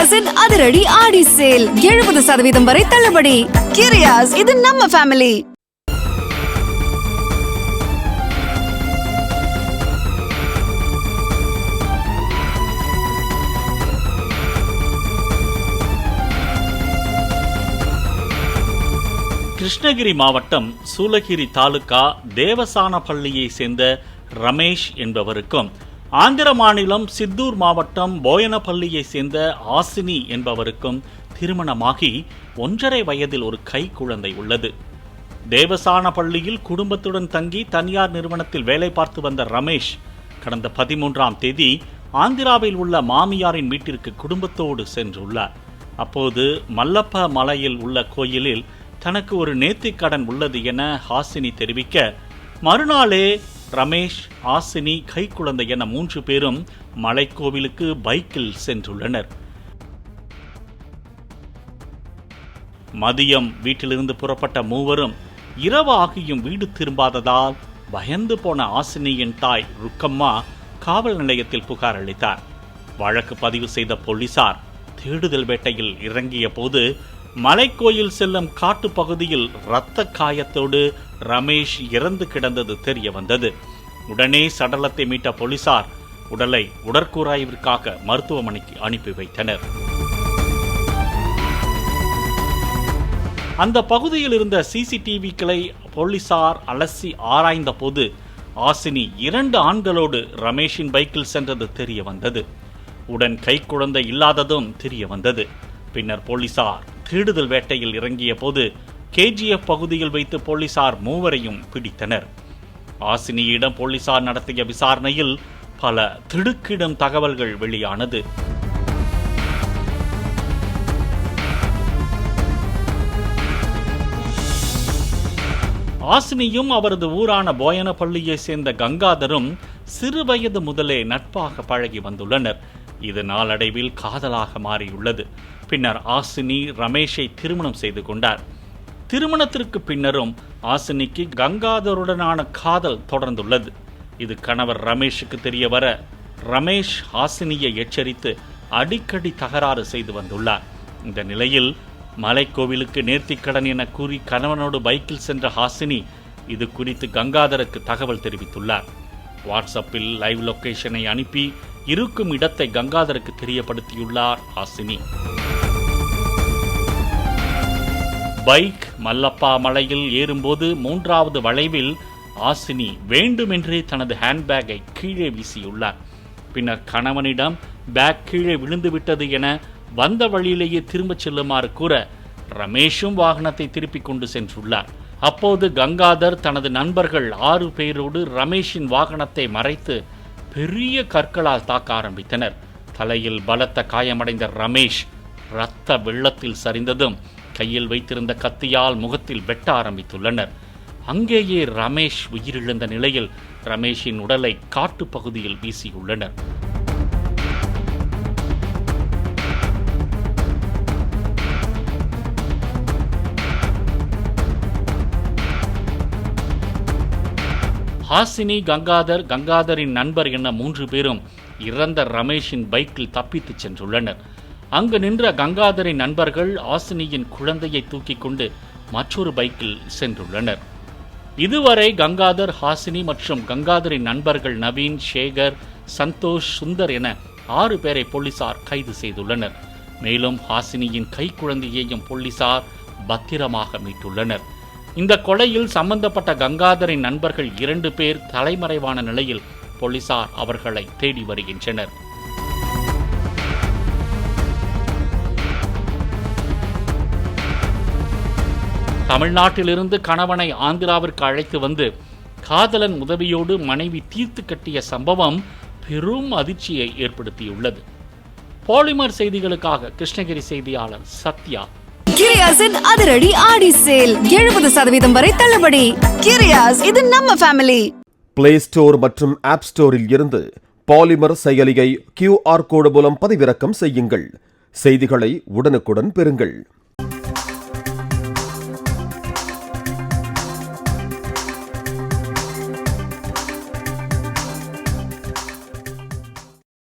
கிரியாஸின் அதிரடி ஆடி சேல் 70% வரை தள்ளுபடி. கிரியாஸ், இது நம்ம ஃபேமிலி. கிருஷ்ணகிரி மாவட்டம் சூலகிரி தாலுகா தேவசானப்பள்ளியை சேர்ந்த ரமேஷ் என்பவருக்கும், ஆந்திர மாநிலம் சித்தூர் மாவட்டம் போயனப்பள்ளியை சேர்ந்த ஆசினி என்பவருக்கும் திருமணமாகி 1.5 வயதில் ஒரு கை குழந்தை உள்ளது. தேவசானப்பள்ளியில் குடும்பத்துடன் தங்கி தனியார் நிறுவனத்தில் வேலை பார்த்து வந்த ரமேஷ் கடந்த 13ஆம் தேதி ஆந்திராவில் உள்ள மாமியாரின் வீட்டிற்கு குடும்பத்தோடு சென்றுள்ளார். அப்போது மல்லப்ப மலையில் உள்ள கோயிலில் தனக்கு ஒரு நேர்த்திக்கடன் உள்ளது என ஹாசினி தெரிவிக்க, மறுநாளே ரமேஷ், ஹாசினி, கைக்குழந்தை என 3 பேரும் மலைக்கோவிலுக்கு பைக்கில் சென்றுள்ளனர். மதியம் வீட்டிலிருந்து புறப்பட்ட மூவரும் இரவு ஆகியும் வீடு திரும்பாததால் பயந்து போன ஹாசினியின் தாய் ருக்கம்மா காவல் நிலையத்தில் புகார் அளித்தார். வழக்கு பதிவு செய்த போலீசார் தேடுதல் வேட்டையில் இறங்கிய போது மலைக்கோயில் செல்லும் காட்டு பகுதியில் இரத்த காயத்தோடு ரமேஷ் இறந்து கிடந்தது தெரிய வந்தது. உடனே சடலத்தை மீட்ட போலீசார் உடலை உடற்கூறாய்விற்காக மருத்துவமனைக்கு அனுப்பி வைத்தனர். அந்த பகுதியில் இருந்த சிசிடிவிக்களை போலீசார் அலசி ஆராய்ந்த போது ஆசினி 2 ஆண்களோடு ரமேஷின் பைக்கில் சென்றது தெரிய வந்தது. உடன் கைக்குழந்தை இல்லாததும் தெரிய வந்தது. பின்னர் போலீசார் தேடுதல் வேட்டையில் இறங்கிய போது KGF பகுதியில் வைத்து போலீசார் 3வரையும் பிடித்தனர். ஆசினியிடம் போலீசார் நடத்திய விசாரணையில் பல திடுக்கிடும் தகவல்கள் வெளியானது. ஆசினியும் அவரது ஊரான போயனப்பள்ளியை சேர்ந்த கங்காதரும் சிறு வயது முதலே நட்பாக பழகி வந்துள்ளனர். இது நாளடைவில் காதலாக மாறியுள்ளது. பின்னர் ஆசினி ரமேஷை திருமணம் செய்து கொண்டார். திருமணத்திற்கு பின்னரும் ஆசினிக்கு கங்காதருடனான காதல் தொடர்ந்துள்ளது. இது கணவர் ரமேஷுக்கு தெரிய வர ரமேஷ் ஆசினியை எச்சரித்து அடிக்கடி தகராறு செய்து வந்துள்ளார். இந்த நிலையில் மலைக்கோவிலுக்கு நேர்த்திக்கடன் என கூறி கணவனோடு பைக்கில் சென்ற ஹாசினி இது குறித்து கங்காதருக்கு தகவல் தெரிவித்துள்ளார். வாட்ஸ்அப்பில் லைவ் லொகேஷனை அனுப்பி இருக்கும் இடத்தை கங்காதருக்கு தெரியப்படுத்தியுள்ளார் ஹாசினி. பைக் மல்லப்பா மலையில் ஏறும்போது 3வது வளைவில் ஆசினி வேண்டுமென்றே தனது ஹேண்ட்பேக்கை கீழே வீசியுள்ளார். பின்னர் கணவனிடம் பேக் கீழே விழுந்துவிட்டது என வந்த வழியிலேயே திரும்பச் செல்லுமாறு கூற ரமேஷும் வாகனத்தை திருப்பிக் கொண்டு சென்றுள்ளார். அப்போது கங்காதர் தனது நண்பர்கள் 6 பேரோடு ரமேஷின் வாகனத்தை மறைத்து பெரிய கற்களால் தாக்க ஆரம்பித்தனர். தலையில் பலத்த காயமடைந்த ரமேஷ் இரத்த வெள்ளத்தில் சரிந்ததும் கையில் வைத்திருந்த கத்தியால் முகத்தில் வெட்ட ஆரம்பித்துள்ளனர். அங்கேயே ரமேஷ் உயிரிழந்த நிலையில் ரமேஷின் உடலை காட்டு பகுதியில் வீசியுள்ளனர். ஹாசினி, கங்காதர், கங்காதரின் நண்பர் என 3 பேரும் இறந்த ரமேஷின் பைக்கில் தப்பித்துச் சென்றுள்ளனர். அங்கு நின்ற கங்காதரின் நண்பர்கள் ஹாசினியின் குழந்தையை தூக்கிக் கொண்டு மற்றொரு பைக்கில் சென்றுள்ளனர். இதுவரை கங்காதர், ஹாசினி மற்றும் கங்காதரின் நண்பர்கள் நவீன், சேகர், சந்தோஷ், சுந்தர் என 6 பேரை போலீசார் கைது செய்துள்ளனர். மேலும் ஹாசினியின் கைக்குழந்தையையும் போலீசார் பத்திரமாக மீட்டுள்ளனர். இந்த கொலையில் சம்பந்தப்பட்ட கங்காதரின் நண்பர்கள் 2 பேர் தலைமறைவான நிலையில் போலீசார் அவர்களை தேடி வருகின்றனர். தமிழ்நாட்டிலிருந்து கணவனை ஆந்திராவிற்கு அழைத்து வந்து காதலன் உதவியோடு மனைவி தீர்த்து கட்டிய சம்பவம் பெரும் அதிர்ச்சியை ஏற்படுத்தியுள்ளது. பாலிமர் செய்திகளுக்காக கிருஷ்ணகிரி செய்தியாளர் சத்யா. கிரியாஸின் அதிரடி ஆடி சேல் 70% வரை தள்ளுபடி. கிரியாஸ், இது நம்ம ஃபேமிலி. பிளே ஸ்டோர் மற்றும் ஆப் ஸ்டோரில் இருந்து பாலிமர் செயலியை QR கோடு மூலம் பதிவிறக்கம் செய்யுங்கள். செய்திகளை உடனுக்குடன் பெறுங்கள்.